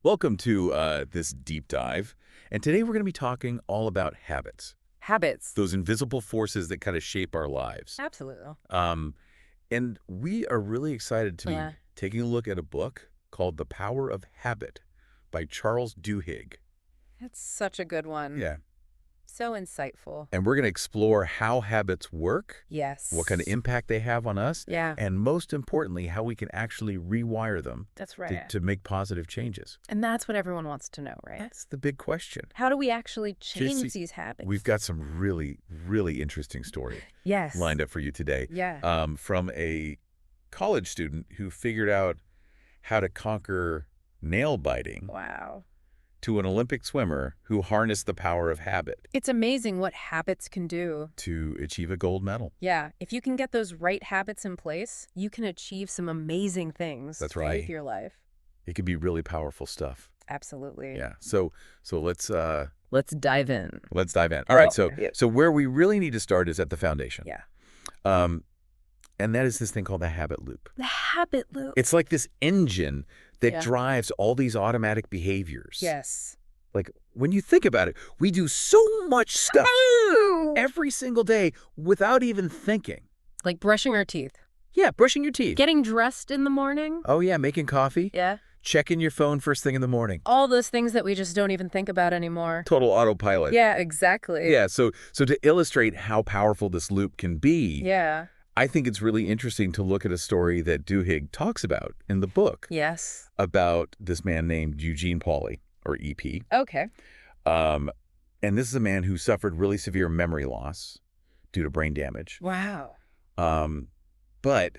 Welcome to this deep dive. And today we're going to be talking all about habits, Habits. those invisible forces that kind of shape our lives. Absolutely. And we are really excited to be Yeah. taking a look at a book called The Power of Habit by Charles Duhigg. That's such a good one. Yeah. So insightful. And we're going to explore how habits work, Yes. what kind of impact they have on us, Yeah, and most importantly, how we can actually rewire them that's right. to make positive changes. And that's what everyone wants to know, right? That's the big question. How do we actually change Jesse, these habits? We've got some really, really interesting story yes. lined up for you today. Yeah. From a college student who figured out how to conquer nail biting Wow. to an Olympic swimmer who harnessed the power of habit It's amazing what habits can do. to achieve a gold medal. Yeah. If you can get those right habits in place, you can achieve some amazing things. That's right. With your life. It can be really powerful stuff. Absolutely. Yeah. So let's dive in. dive in. All right. Yeah. So where we really need to start is at the foundation. Yeah. And that is this thing called the habit loop. The habit loop. It's like this engine that Yeah. drives all these automatic behaviors. Yes. Like, when you think about it, we do so much stuff every single day without even thinking. Like brushing our teeth. Yeah, brushing your teeth. Getting dressed in the morning. Oh, yeah, making coffee. Yeah. Checking your phone first thing in the morning. All those things that we just don't even think about anymore. Total autopilot. Yeah, exactly. Yeah, so to illustrate how powerful this loop can be, Yeah. I think it's really interesting to look at a story that Duhigg talks about in the book Yes. about this man named Eugene Pauly, or EP. Okay. And this is a man who suffered really severe memory loss due to brain damage. Wow. But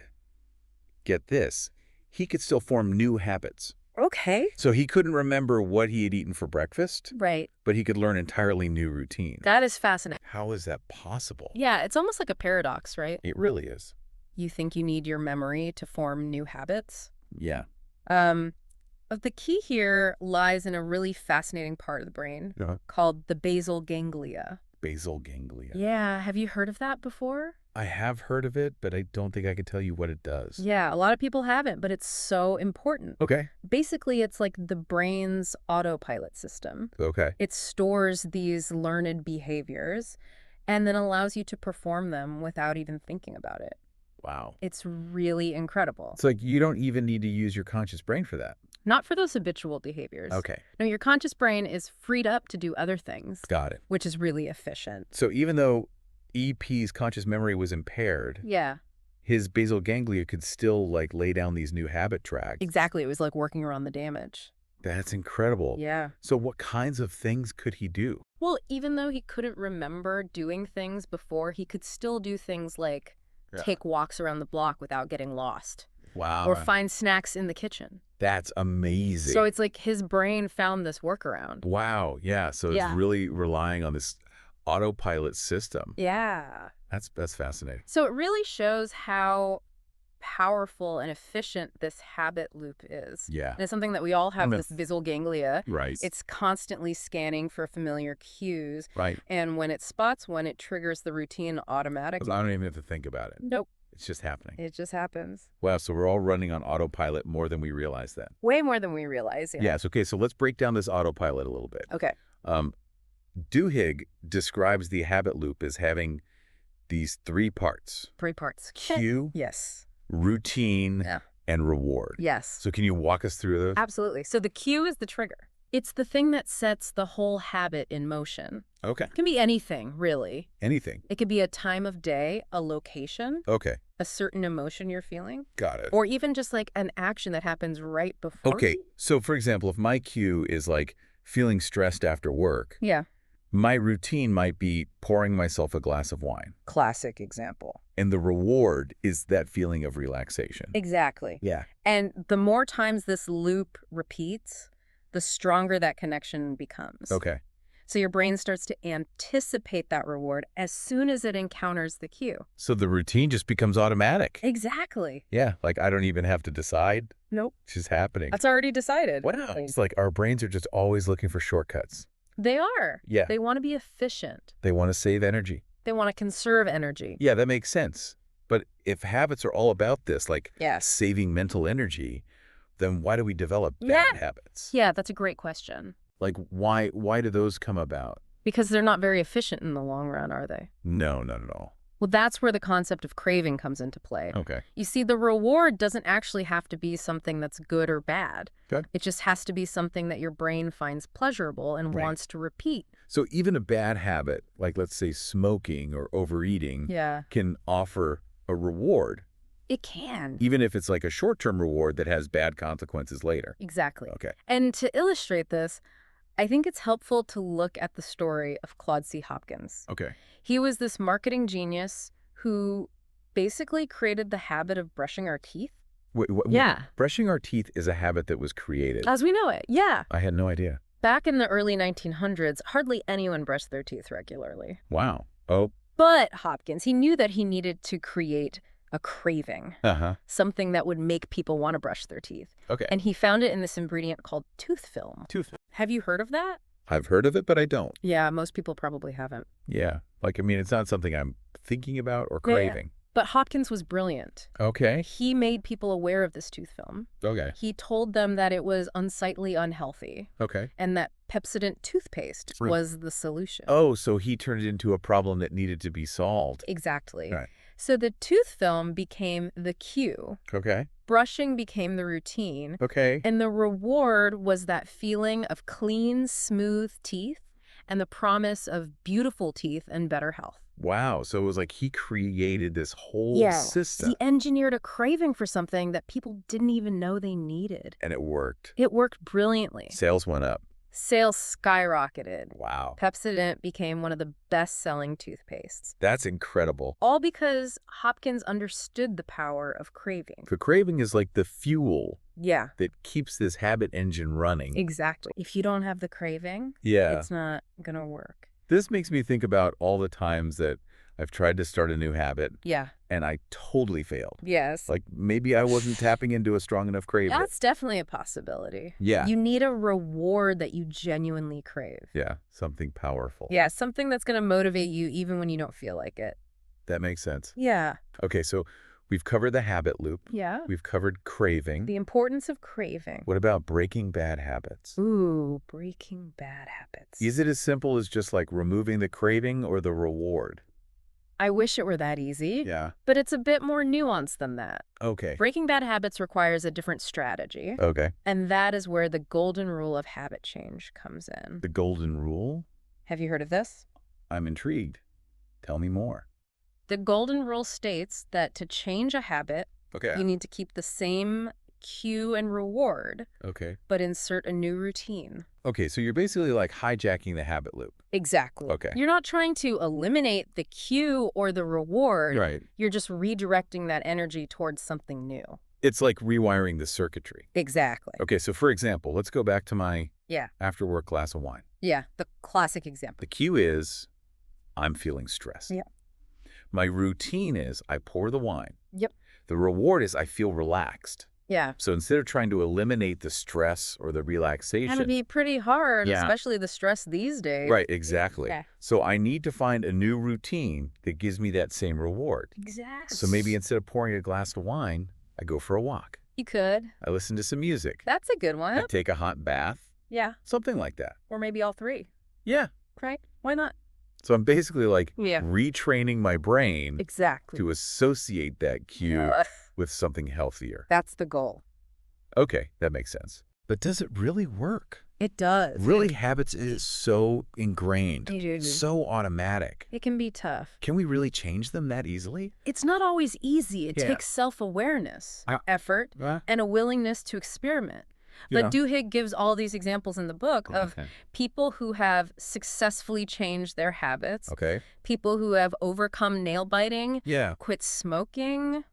get this, he could still form new habits. Okay. So he couldn't remember what he had eaten for breakfast, Right. but he could learn entirely new routines. That is fascinating. How is that possible? Yeah, it's almost like a paradox, right? It really is. You think you need your memory to form new habits. Yeah. But the key here lies in a really fascinating part of the brain called the basal ganglia. Basal ganglia. Yeah. Have you heard of that before? I have heard of it, but I don't think I can tell you what it does. Yeah, a lot of people haven't, but it's so important. Okay. Basically, it's like the brain's autopilot system. Okay. It stores these learned behaviors and then allows you to perform them without even thinking about it. Wow. It's really incredible. It's like you don't even need to use your conscious brain for that. Not for those habitual behaviors. Okay. No, your conscious brain is freed up to do other things, Got it. which is really efficient. So even though EP's conscious memory was impaired, Yeah, his basal ganglia could still like lay down these new habit tracks. exactly. It was like working around the damage. That's incredible. Yeah. So what kinds of things could he do? Well, even though he couldn't remember doing things before, he could still do things like take walks around the block without getting lost. Wow. Or find snacks in the kitchen. That's amazing. So it's like his brain found this workaround. Wow. Yeah. So it's really relying on this autopilot system. Yeah. That's fascinating. So it really shows how powerful and efficient this habit loop is. Yeah. And it's something that we all have, this basal ganglia. Right. It's constantly scanning for familiar cues. Right. And when it spots one, it triggers the routine automatically. I don't even have to think about it. Nope. It's just happening. It just happens. Wow. So we're all running on autopilot more than we realize then. Way more than we realize. Yeah. Yes. Okay. So let's break down this autopilot a little bit. Okay. Duhigg describes the habit loop as having these three parts: 3 parts. cue, Yes. routine, and reward. Yes. So can you walk us through those? Absolutely. So the cue is the trigger. It's the thing that sets the whole habit in motion. Okay. It can be anything, really. Anything. It could be a time of day, a location, Okay. a certain emotion you're feeling, Got it. or even just like an action that happens right before. Okay. you. So for example, if my cue is like feeling stressed after work, Yeah. my routine might be pouring myself a glass of wine. Classic example. And the reward is that feeling of relaxation. Exactly. Yeah. And the more times this loop repeats, the stronger that connection becomes. Okay. So your brain starts to anticipate that reward as soon as it encounters the cue. So the routine just becomes automatic. Exactly. Yeah. Like I don't even have to decide. Nope. It's just happening. That's already decided. Wow. It's like our brains are just always looking for shortcuts. They are. Yeah. They want to be efficient. They want to save energy. They want to conserve energy. Yeah, that makes sense. But if habits are all about this, like Yes. saving mental energy, then why do we develop bad habits? Yeah, that's a great question. Like, why do those come about? Because they're not very efficient in the long run, are they? No, not at all. Well, that's where the concept of craving comes into play. Okay. You see, the reward doesn't actually have to be something that's good or bad. Okay. It just has to be something that your brain finds pleasurable and wants to repeat. So even a bad habit, like let's say smoking or overeating, can offer a reward. It can. Even if it's like a short-term reward that has bad consequences later. Exactly. Okay. And to illustrate this, I think it's helpful to look at the story of Claude C. Hopkins. Okay. He was this marketing genius who basically created the habit of brushing our teeth. Wait, Yeah. Brushing our teeth is a habit that was created. As we know it, yeah. I had no idea. Back in the early 1900s, hardly anyone brushed their teeth regularly. Wow. Oh. But Hopkins, he knew that he needed to create a craving, something that would make people want to brush their teeth. Okay. And he found it in this ingredient called tooth film. Tooth film. Have you heard of that? I've heard of it, but I don't. Yeah, most people probably haven't. Yeah. Like, I mean, it's not something I'm thinking about or craving. Yeah. But Hopkins was brilliant. Okay. He made people aware of this tooth film. Okay. He told them that it was unsightly unhealthy. Okay. And that Pepsodent toothpaste was the solution. Oh, so he turned it into a problem that needed to be solved. Exactly. Right. So the tooth film became the cue. Okay. Brushing became the routine. Okay. And the reward was that feeling of clean, smooth teeth and the promise of beautiful teeth and better health. Wow. So it was like he created this whole system. He engineered a craving for something that people didn't even know they needed. And it worked. It worked brilliantly. Sales went up. Sales skyrocketed. Wow. Pepsodent became one of the best-selling toothpastes. That's incredible. All because Hopkins understood the power of craving. The craving is like the fuel Yeah. that keeps this habit engine running. Exactly. If you don't have the craving, Yeah. it's not going to work. This makes me think about all the times that I've tried to start a new habit. Yeah. And I totally failed. Yes. Like maybe I wasn't tapping into a strong enough craving. That's definitely a possibility. Yeah. You need a reward that you genuinely crave. Yeah. Something powerful. Yeah, something that's going to motivate you even when you don't feel like it. That makes sense. Yeah. Okay, so we've covered the habit loop. Yeah. We've covered craving. The importance of craving. What about breaking bad habits? Ooh, breaking bad habits. Is it as simple as just like removing the craving or the reward? I wish it were that easy. Yeah. But it's a bit more nuanced than that. Okay. Breaking bad habits requires a different strategy. Okay. And that is where the golden rule of habit change comes in. The golden rule? Have you heard of this? I'm intrigued. Tell me more. The golden rule states that to change a habit, Okay. you need to keep the same cue and reward, Okay. but insert a new routine. Okay, so you're basically like hijacking the habit loop. Exactly. Okay. You're not trying to eliminate the cue or the reward. Right. You're just redirecting that energy towards something new. It's like rewiring the circuitry. Exactly. Okay, so for example, let's go back to my Yeah. after-work glass of wine. Yeah, the classic example. The cue is I'm feeling stressed. Yeah. My routine is I pour the wine. Yep. The reward is I feel relaxed. Yeah. So instead of trying to eliminate the stress or the relaxation. That'd be pretty hard, Yeah. especially the stress these days. Right, exactly. Okay. So I need to find a new routine that gives me that same reward. Exactly. So maybe instead of pouring a glass of wine, I go for a walk. You could. I listen to some music. That's a good I one. take a hot bath. Yeah. Something like that. Or maybe all three. Yeah. Right? Why not? So I'm basically like Yeah. retraining my brain Exactly. to associate that cue Ugh. with something healthier. That's the goal. Okay, that makes sense. But does it really work? It does. Really, habits is so ingrained, It is. so automatic. It can be tough. Can we really change them that easily? It's not always easy. It Yeah. takes self-awareness, effort, Well, and a willingness to experiment. you But know. Duhigg gives all these examples in the book of Okay. people who have successfully changed their habits, Okay. people who have overcome nail biting, Yeah. quit smoking,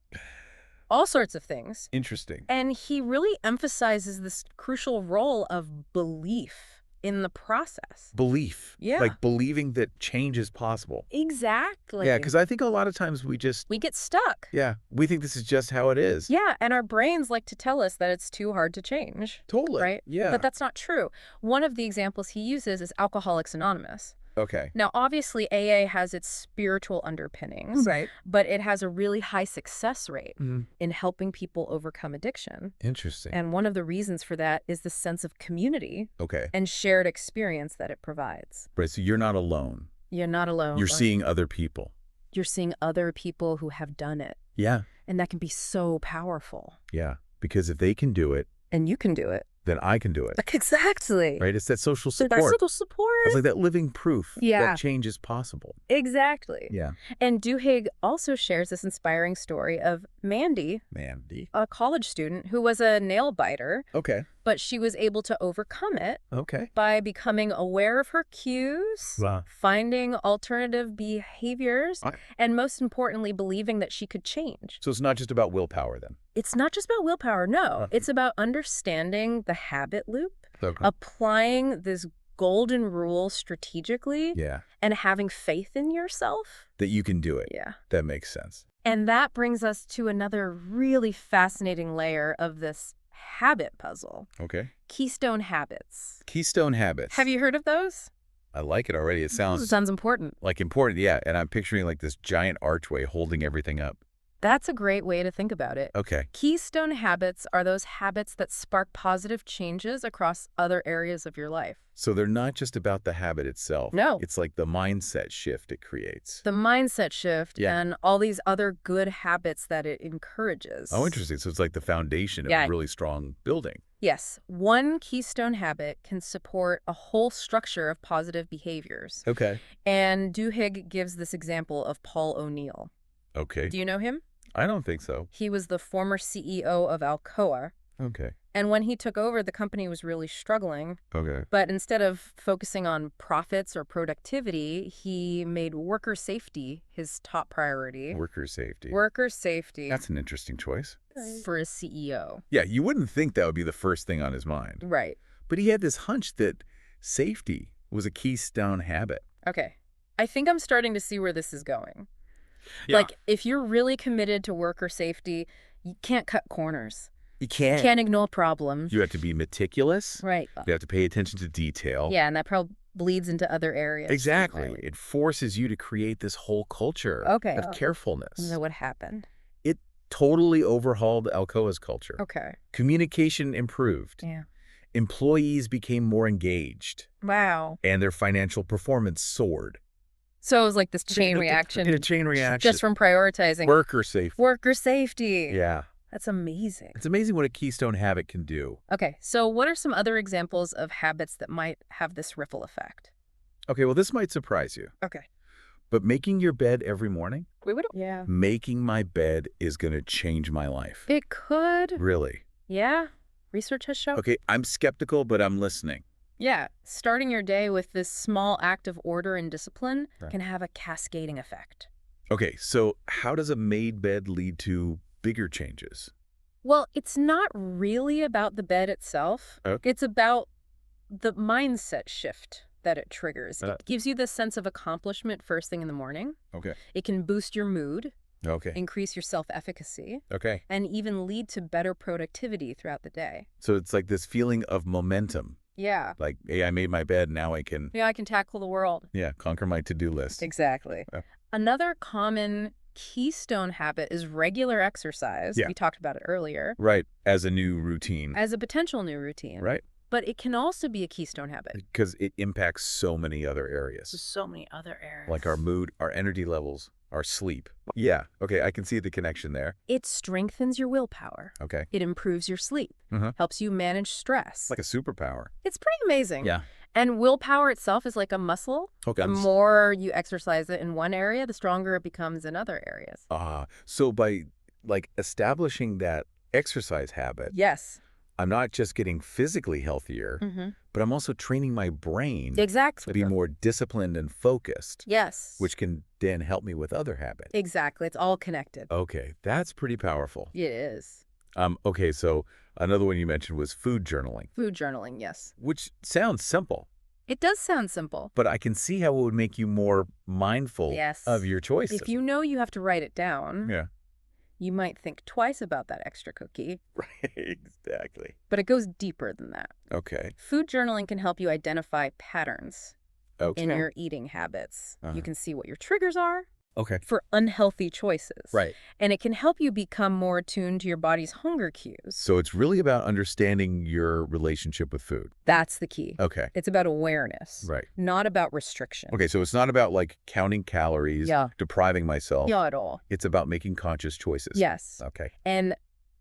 all sorts of things. Interesting. And he really emphasizes this crucial role of belief in the process. Belief. Yeah. Like believing that change is possible. Exactly. Yeah, because I think a lot of times we we get stuck. we think this is just how it is. Yeah, and our brains like to tell us that it's too hard to change. Totally. Right? Yeah. But that's not true. One of the examples he uses is Alcoholics Anonymous. Okay. Now, obviously, AA has its spiritual underpinnings, Right. but it has a really high success rate Mm. in helping people overcome addiction. Interesting. And one of the reasons for that is the sense of community Okay. and shared experience that it provides. Right, so you're not alone. You're not alone. You're seeing other people. You're seeing other people who have done it. Yeah. And that can be so powerful. Yeah, because if they can do it, And you can do it. then I can do it. Exactly. Right? It's that social So support. that social support. It's like that living proof Yeah. that change is possible. Exactly. Yeah. And Duhigg also shares this inspiring story of Mandy, Mandy. a college student who was a nail biter, Okay. but she was able to overcome it Okay. by becoming aware of her cues, Wow. finding alternative behaviors, Okay. and most importantly, believing that she could change. So it's not just about willpower then. It's not just about willpower, no. Uh-huh. It's about understanding the habit loop, Okay. applying this golden rule strategically, Yeah. and having faith in yourself. That you can do it. Yeah. That makes sense. And that brings us to another really fascinating layer of this habit puzzle. Okay. Keystone habits. Keystone habits. Have you heard of those? I like it already. It sounds Sounds important. like important. Yeah. And I'm picturing like this giant archway holding everything up. That's a great way to think about it. Okay. Keystone habits are those habits that spark positive changes across other areas of your life. So they're not just about the habit itself. No. It's like the mindset shift it creates. The mindset shift Yeah. and all these other good habits that it encourages. Oh, interesting. So it's like the foundation of Yeah. a really strong building. Yes. One keystone habit can support a whole structure of positive behaviors. Okay. And Duhigg gives this example of Paul O'Neill. Okay. Do you know him? I don't think so. He was the former CEO of Alcoa. Okay. And when he took over, the company was really struggling. Okay. But instead of focusing on profits or productivity, he made worker safety his top priority. Worker safety. Worker safety That's an interesting choice. for a CEO. Yeah, you wouldn't think that would be the first thing on his mind. Right. But he had this hunch that safety was a keystone habit. Okay. I think I'm starting to see where this is going. Yeah. Like, if you're really committed to worker safety, you can't cut corners. You You can't. can't ignore problems. You have to be meticulous. Right. You have to pay attention to detail. Yeah, and that probably bleeds into other areas. Exactly. Right. It forces you to create this whole culture Okay. of carefulness. So what happened? It totally overhauled Alcoa's culture. Okay. Communication improved. Yeah. Employees became more engaged. Wow. And their financial performance soared. So it was like this chain reaction. In a chain reaction. Just from prioritizing Worker safety. worker safety. Yeah. That's amazing. It's amazing what a keystone habit can do. Okay, so what are some other examples of habits that might have this ripple effect? Okay, well, this might surprise you. Okay. But making your bed every morning, Yeah. making my bed is going to change my life. It could. Really. Yeah. Research has shown. Okay, I'm skeptical, but I'm listening. Yeah. Starting your day with this small act of order and discipline Right. can have a cascading effect. Okay, so how does a made bed lead to bigger changes? Well, it's not really about the bed itself. Okay. It's about the mindset shift that it triggers. Uh. It gives you the sense of accomplishment first thing in the morning. Okay. It can boost your mood, Okay. increase your self-efficacy, Okay. and even lead to better productivity throughout the day. So it's like this feeling of momentum. Yeah. Like, hey, I made my bed, now I can, Yeah, I can tackle the world. conquer my to-do list. Exactly. Yeah. Another common keystone habit is regular exercise. Yeah. We talked about it earlier. Right, as a new routine. As a potential new routine. Right? But it can also be a keystone habit. Because it impacts so many other areas. So many other areas. Like our mood, our energy levels, our sleep. Yeah, okay, I can see the connection there. It strengthens your willpower. Okay. It improves your sleep. Mhm. Helps you manage stress. It's like a superpower. It's pretty amazing. Yeah. And willpower itself is like a muscle. Okay. The more you exercise it in one area, the stronger it becomes in other areas. So by like establishing that exercise habit, Yes. I'm not just getting physically healthier, Mm-hmm. but I'm also training my brain Exactly. to be more disciplined and focused, Yes. which can then help me with other habits. Exactly. It's all connected. Okay, that's pretty powerful. It is. Okay, so another one you mentioned was food journaling, Food journaling, yes. which sounds simple, It does sound simple. but I can see how it would make you more mindful Yes. of your choices. If you know you have to write it down, Yeah. you might think twice about that extra cookie, Right, exactly. but it goes deeper than that. Okay. Food journaling can help you identify patterns. Okay. in your eating habits. Uh-huh. You can see what your triggers are Okay. for unhealthy choices. Right. And it can help you become more attuned to your body's hunger cues. So it's really about understanding your relationship with food. That's the key. Okay. It's about awareness, Right. not about restriction. Okay, so it's not about like counting calories, Yeah. depriving myself. Yeah, at all. It's about making conscious choices. Yes. Okay. And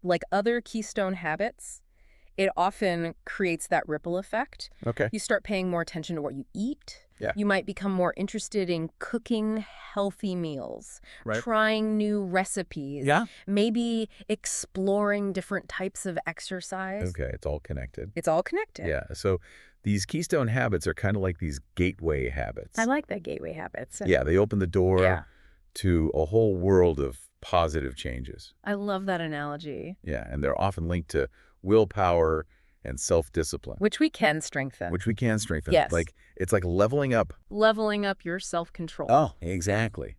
like other keystone habits, it often creates that ripple effect. Okay. You start paying more attention to what you eat. Yeah. You might become more interested in cooking healthy meals, Right. trying new recipes, Yeah. maybe exploring different types of exercise. Okay, it's all connected. It's all connected. Yeah, so these keystone habits are kind of like these gateway habits. I like that gateway habits. Yeah, they open the door Yeah. to a whole world of positive changes. I love that analogy. Yeah, and they're often linked to willpower and self-discipline, Which we can strengthen. which we can strengthen. Yes. Like, it's like leveling up. Leveling up your self-control. Oh, exactly.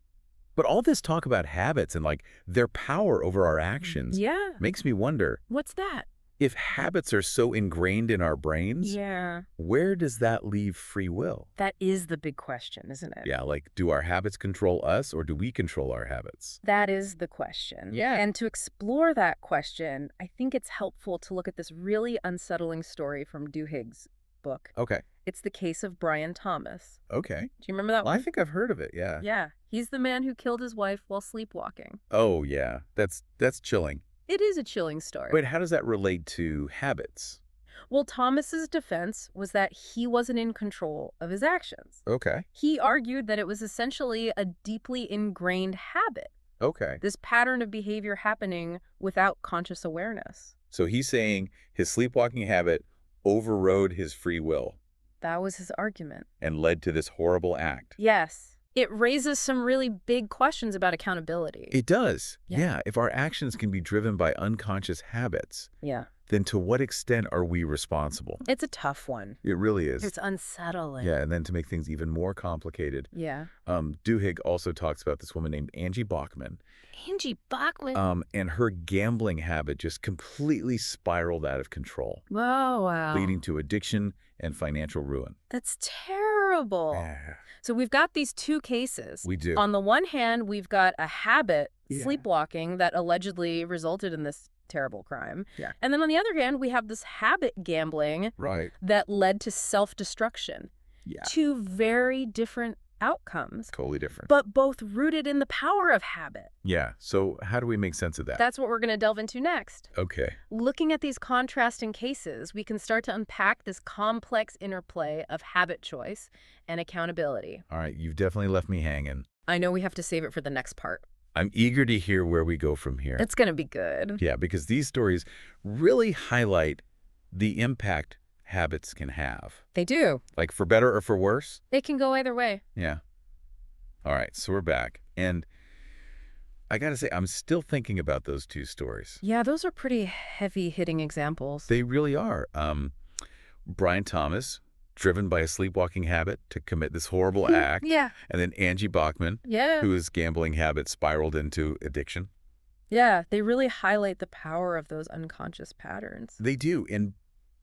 But all this talk about habits and like their power over our actions Yeah. makes me wonder, What's that? if habits are so ingrained in our brains, Yeah. where does that leave free will? That is the big question, isn't it? Yeah, like, do our habits control us or do we control our habits? That is the question. Yeah. And to explore that question, I think it's helpful to look at this really unsettling story from Duhigg's book. Okay. It's the case of Brian Thomas. Okay. Do you remember that Well, I one? think I've heard of it, yeah. Yeah. He's the man who killed his wife while sleepwalking. Oh, yeah. That's chilling. It is a chilling story. But how does that relate to habits? Well, Thomas's defense was that he wasn't in control of his actions. Okay. He argued that it was essentially a deeply ingrained habit, Okay. this pattern of behavior happening without conscious awareness. So he's saying his sleepwalking habit overrode his free will That was his argument. and led to this horrible act. Yes. It raises some really big questions about accountability. It does. Yeah. Yeah. If our actions can be driven by unconscious habits, Yeah. then to what extent are we responsible? It's a tough one. It really is. It's unsettling. Yeah, and then to make things even more complicated, Yeah. Duhigg also talks about this woman named Angie Bachman, Angie Bachman. and her gambling habit just completely spiraled out of control, Whoa, wow. leading to addiction and financial ruin. That's terrible. Yeah, So we've got these two cases. we do. On the one hand, we've got a habit, Yeah. sleepwalking, that allegedly resulted in this terrible crime. Yeah. And then on the other hand, we have this habit gambling Right. that led to self-destruction. Yeah. Two very different outcomes, Totally different. but both rooted in the power of habit. Yeah, so how do we make sense of that? That's what we're going to delve into next. Okay. Looking at these contrasting cases, we can start to unpack this complex interplay of habit choice and accountability. All right, you've definitely left me hanging. I know we have to save it for the next part. I'm eager to hear where we go from here. It's going to be good. Yeah, because these stories really highlight the impact habits can have. They do. Like, for better or for worse? They can go either way. Yeah. All right, so we're back. And I got to say, I'm still thinking about those two stories. Yeah, those are pretty heavy-hitting examples. They really are. Brian Thomas, driven by a sleepwalking habit to commit this horrible act. Yeah. And then Angie Bachman, Yeah. whose gambling habit spiraled into addiction. Yeah, they really highlight the power of those unconscious patterns. They do. In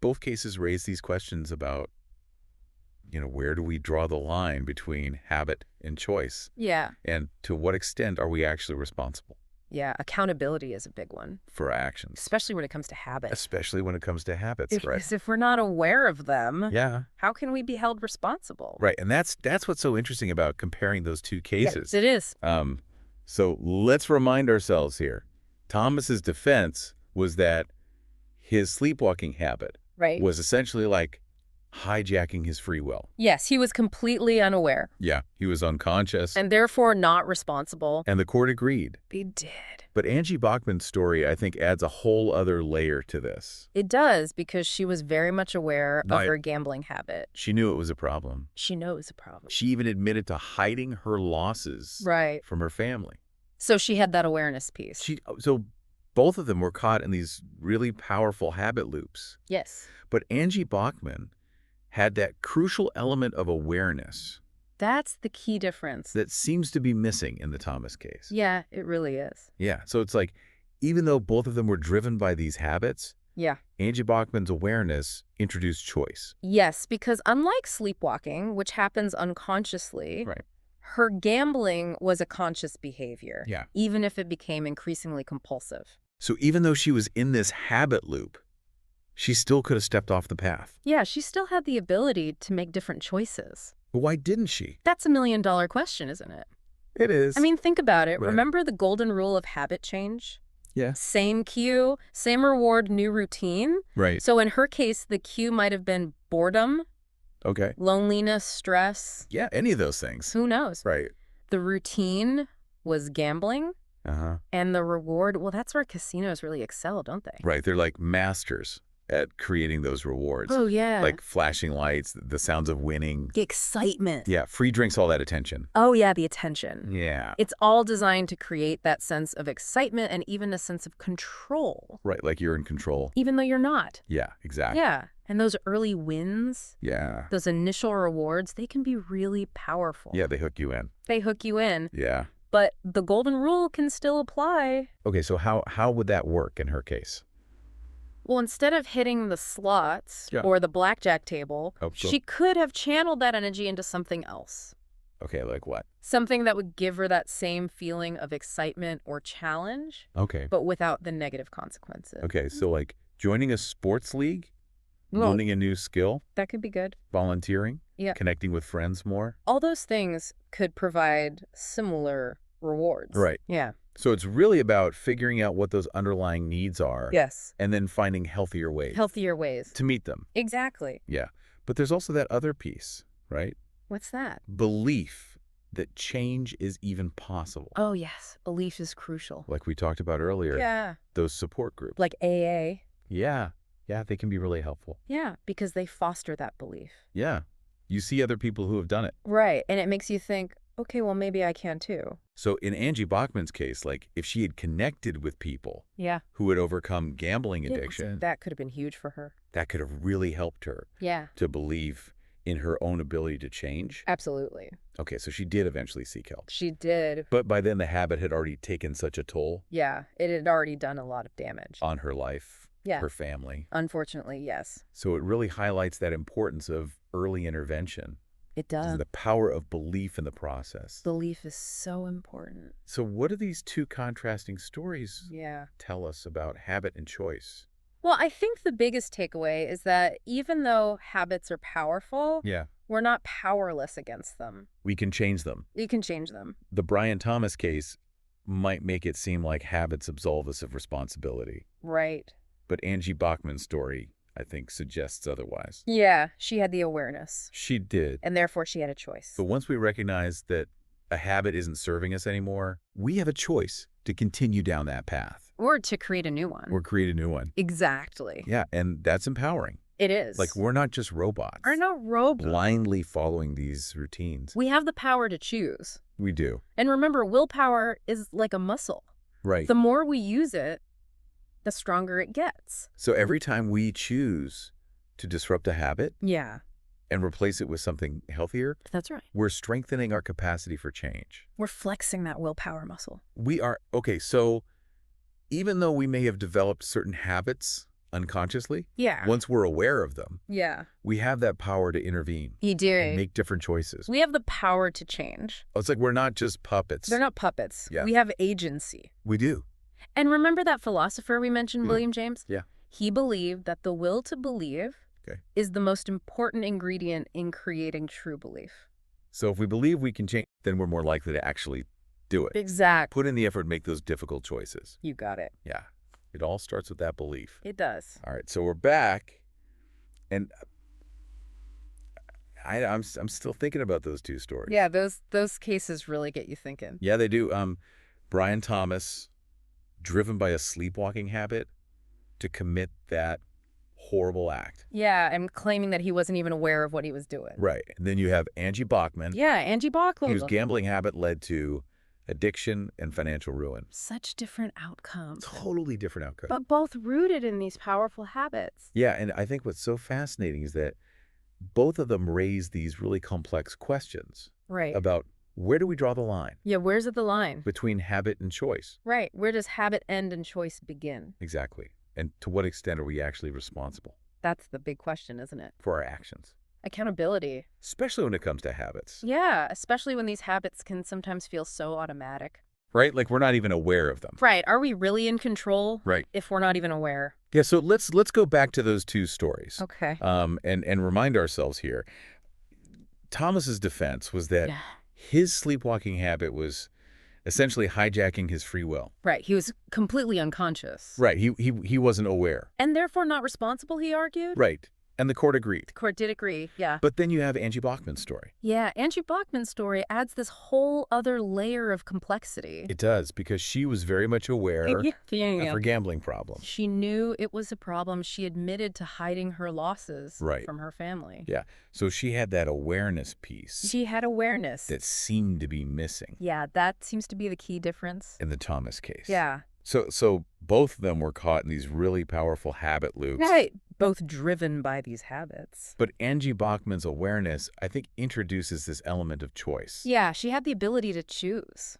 both cases raise these questions about, where do we draw the line between habit and choice? Yeah. And to what extent are we actually responsible Yeah, accountability is a big one, for our actions? especially when it comes to habits. Especially when it comes to habits, right? Because if we're not aware of them, Yeah, how can we be held responsible? right. And that's what's so interesting about comparing those two cases. Yes, it is. So let's remind ourselves here. Thomas's defense was that his sleepwalking habit Right. was essentially like hijacking his free will. Yes, he was completely unaware Yeah, he was unconscious, and therefore not responsible. and the court agreed. They did. But Angie Bachman's story, I think, adds a whole other layer to this. It does, because she was very much aware of Right. her gambling habit. She knew it was a problem. She knows a problem. She even admitted to hiding her losses Right. from her family. So she had that awareness piece. So both of them were caught in these really powerful habit loops. Yes. But Angie Bachman had that crucial element of awareness That's the key difference. that seems to be missing in the Thomas case. Yeah, it really is. Yeah. So it's like, even though both of them were driven by these habits, Yeah. Angie Bachman's awareness introduced choice. Yes, because unlike sleepwalking, which happens unconsciously, Right. her gambling was a conscious behavior, Yeah. even if it became increasingly compulsive. So even though she was in this habit loop, she still could have stepped off the path. Yeah, she still had the ability to make different choices. But why didn't she? That's $1 million question, isn't it? It is. I mean, think about it. Right. Remember the golden rule of habit change? Yeah. Same cue, same reward, new routine. Right. So in her case, the cue might have been boredom, Okay. loneliness, stress. Yeah, any of those things. Who knows? Right. The routine was gambling, Uh-huh. and the reward, well, that's where casinos really excel, don't they? Right. They're like masters at creating those rewards. Oh, yeah. Like flashing lights, the sounds of winning. the excitement. Yeah, free drinks, all that attention. Oh, yeah, the attention. Yeah. It's all designed to create that sense of excitement and even a sense of control, Right, like you're in control. even though you're not. Yeah, exactly. Yeah. And those early wins, Yeah. those initial rewards, they can be really powerful. Yeah, they hook you in. They hook you in. Yeah. But the golden rule can still apply. Okay, so how would that work in her case? Well, instead of hitting the slots Yeah. or the blackjack table, Oh, so- she could have channeled that energy into something else. Okay, like what? Something that would give her that same feeling of excitement or challenge, Okay. but without the negative consequences. Okay, so like joining a sports league, Well, learning a new skill, that could be good. volunteering, Yeah. connecting with friends more. All those things could provide similar rewards. Right. Yeah. So it's really about figuring out what those underlying needs are Yes. and then finding healthier ways Healthier ways. to meet them. Exactly. Yeah. But there's also that other piece, right? What's that? Belief that change is even possible. Oh, yes. Belief is crucial. Like we talked about earlier, Yeah. those support groups. Like AA. Yeah. Yeah, they can be really helpful. Yeah, because they foster that belief. Yeah. You see other people who have done it. Right. And it makes you think, okay, well, maybe I can too. So in Angie Bachman's case, like if she had connected with people Yeah. who had overcome gambling Yeah, 'cause addiction, that could have been huge for her. that could have really helped her Yeah. to believe in her own ability to change. Absolutely. Okay, so she did eventually seek help. She did. But by then the habit had already taken such a toll Yeah. It had already done a lot of damage. on her life, Yeah. her family. Unfortunately, yes. So it really highlights that importance of early intervention It does. and the power of belief in the process. Belief is so important. So what do these two contrasting stories Yeah. tell us about habit and choice? Well, I think the biggest takeaway is that even though habits are powerful, Yeah. we're not powerless against them. We can change them. You can change them. The Brian Thomas case might make it seem like habits absolve us of responsibility. Right. But Angie Bachman's story, I think, suggests otherwise. Yeah, she had the awareness, She did. and therefore she had a choice. But once we recognize that a habit isn't serving us anymore, we have a choice to continue down that path Or to create a new one. or create a new one. Exactly. Yeah, and that's empowering. It is. Like, we're not just robots. We're no robots. Blindly following these routines. We have the power to choose. We do. And remember, willpower is like a muscle. Right. The more we use it, the stronger it gets. So every time we choose to disrupt a habit Yeah, and replace it with something healthier, that's right. we're strengthening our capacity for change. We're flexing that willpower muscle. We are, okay, so even though we may have developed certain habits unconsciously, Yeah. once we're aware of them, Yeah. we have that power to intervene You do. and make different choices. We have the power to change. It's like we're not just puppets. They're not puppets. Yeah. We have agency. We do. And remember that philosopher we mentioned, William James? Yeah. He believed that the will to believe Okay. is the most important ingredient in creating true belief. So if we believe we can change, then we're more likely to actually do it. Exactly. Put in the effort, make those difficult choices. You got it. Yeah. It all starts with that belief. It does. All right, so we're back, and I'm still thinking about those two stories. Yeah, those cases really get you thinking. Yeah, they do. Brian Thomas, driven by a sleepwalking habit to commit that horrible act. Yeah, and claiming that he wasn't even aware of what he was doing. Right. And then you have Angie Bachman, Yeah, Angie Bachman. whose gambling habit led to addiction and financial ruin. Such different outcomes. Totally different outcome. But both rooted in these powerful habits. Yeah, and I think what's so fascinating is that both of them raise these really complex questions Right. about where do we draw the line Yeah, where's the line? between habit and choice? Right. Where does habit end and choice begin? Exactly. And to what extent are we actually responsible That's the big question, isn't it? for our actions? Accountability. Especially when it comes to habits. Yeah, especially when these habits can sometimes feel so automatic. Right? Like we're not even aware of them. Right. Are we really in control? Right. If we're not even aware? Yeah, so let's go back to those two stories. Okay. And remind ourselves here. Thomas's defense was that Yeah. his sleepwalking habit was essentially hijacking his free will. Right. He was completely unconscious. Right. He wasn't aware. And therefore not responsible, he argued? Right. And the court agreed. The court did agree, yeah. But then you have Angie Bachman's story. Yeah, Angie Bachman's story adds this whole other layer of complexity. It does, because she was very much aware of her gambling problem. She knew it was a problem. She admitted to hiding her losses from her family. Yeah, so she had that awareness piece. She had awareness. That seemed to be missing. Yeah, that seems to be the key difference. In the Thomas case. Yeah. So both of them were caught in these really powerful habit loops. Right. Both driven by these habits. But Angie Bachman's awareness, I think, introduces this element of choice. Yeah, she had the ability to choose.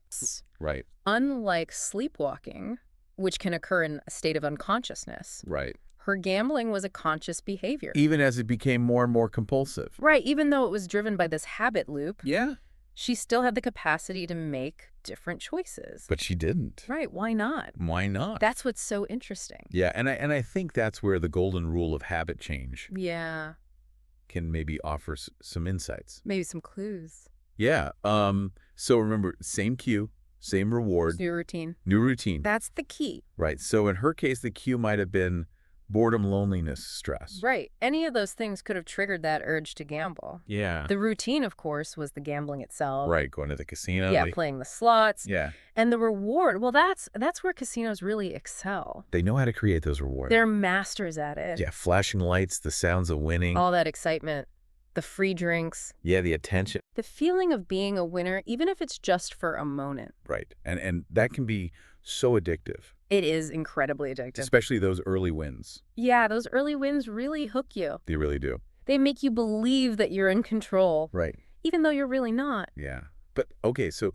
Right. Unlike sleepwalking, which can occur in a state of unconsciousness. Right. Her gambling was a conscious behavior. Even as it became more and more compulsive. Right, even though it was driven by this habit loop. Yeah. She still had the capacity to make different choices. But she didn't. Right, why not? Why not? That's what's so interesting. Yeah, and I think that's where the golden rule of habit change can maybe offer some insights. Maybe some clues. Yeah. So remember, same cue, same reward. New routine. New routine. That's the key. Right. So in her case, the cue might have been boredom, loneliness, stress. Right. Any of those things could have triggered that urge to gamble. Yeah. The routine, of course, was the gambling itself. Right. Going to the casino. Yeah, playing the slots. Yeah. And the reward, well, that's where casinos really excel. They know how to create those rewards. They're masters at it. Yeah, flashing lights, the sounds of winning. All that excitement. The free drinks. Yeah, the attention. The feeling of being a winner, even if it's just for a moment. Right. And that can be so addictive. It is incredibly addictive. Especially those early wins. Yeah, those early wins really hook you. They really do. They make you believe that you're in control. Right. Even though you're really not. Yeah. But, okay, so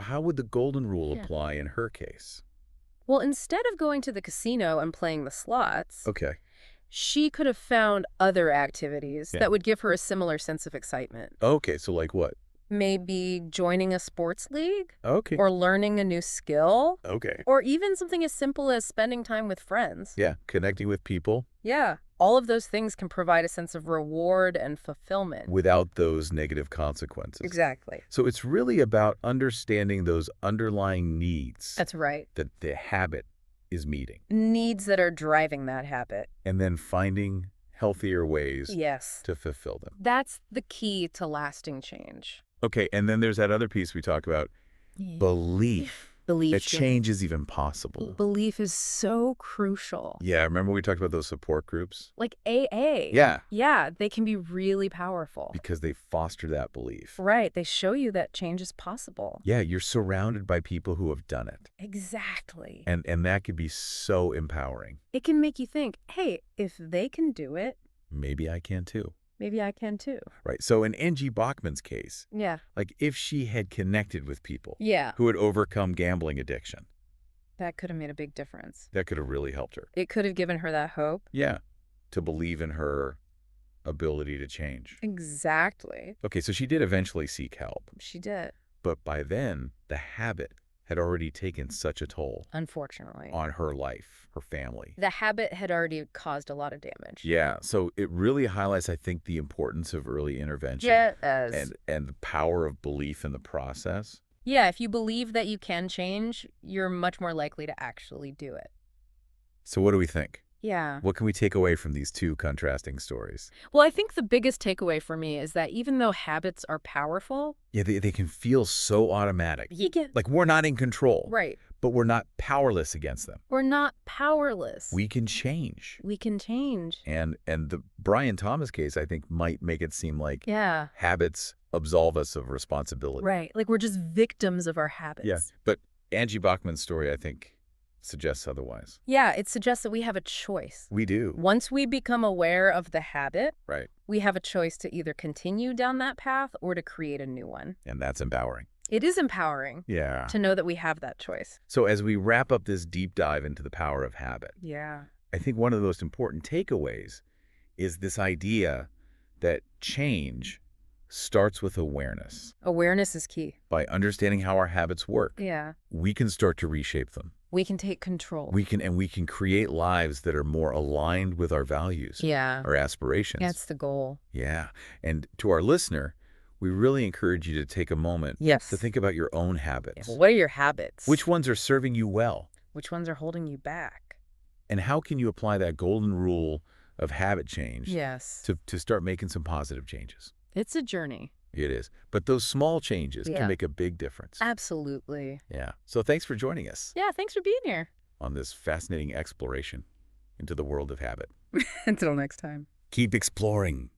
how would the golden rule apply in her case? Well, instead of going to the casino and playing the slots, okay, she could have found other activities that would give her a similar sense of excitement. Okay, so like what? Maybe joining a sports league. Okay. Or learning a new skill. Okay. Or even something as simple as spending time with friends. Yeah, connecting with people. Yeah. All of those things can provide a sense of reward and fulfillment. Without those negative consequences. Exactly. So it's really about understanding those underlying needs. That's right. That the habit is meeting. Needs that are driving that habit. And then finding healthier ways to fulfill them. That's the key to lasting change. Okay, and then there's that other piece we talk about, belief. Belief. That change is even possible. Belief is so crucial. Yeah, remember we talked about those support groups? Like AA. Yeah. Yeah, they can be really powerful. Because they foster that belief. Right, they show you that change is possible. Yeah, you're surrounded by people who have done it. Exactly. And that could be so empowering. It can make you think, hey, if they can do it, maybe I can too. Maybe I can too. Right. So in Angie Bachman's case, like if she had connected with people who had overcome gambling addiction, that could have made a big difference. That could have really helped her. It could have given her that hope. Yeah. To believe in her ability to change. Exactly. Okay, so she did eventually seek help. She did. But by then, the habit had already taken such a toll. Unfortunately. On her life, her family. The habit had already caused a lot of damage. Yeah, so it really highlights, I think, the importance of early intervention. Yes. And the power of belief in the process. Yeah, if you believe that you can change, you're much more likely to actually do it. So what do we think? Yeah. What can we take away from these two contrasting stories? Well, I think the biggest takeaway for me is that even though habits are powerful... Yeah, they can feel so automatic. Like we're not in control. Right. But we're not powerless against them. We're not powerless. We can change. We can change. And the Brian Thomas case, I think, might make it seem like habits absolve us of responsibility. Right. Like we're just victims of our habits. Yeah. But Angie Bachman's story, I think, suggests otherwise. Yeah, it suggests that we have a choice. We do. Once we become aware of the habit, right, we have a choice to either continue down that path or to create a new one. And that's empowering. It is empowering to know that we have that choice. So as we wrap up this deep dive into the power of habit, I think one of the most important takeaways is this idea that change starts with awareness. Awareness is key. By understanding how our habits work, Yeah. we can start to reshape them. We can take control. We can create lives that are more aligned with our values, Yeah. our aspirations. That's the goal. Yeah. And to our listener, we really encourage you to take a moment Yes. to think about your own habits. What are your habits? Which ones are serving you well? Which ones are holding you back? And how can you apply that golden rule of habit change Yes. to start making some positive changes? It's a journey. It is. But those small changes Yeah. can make a big difference. Absolutely. Yeah. So thanks for joining us Yeah, thanks for being here. on this fascinating exploration into the world of habit. Until next time. Keep exploring.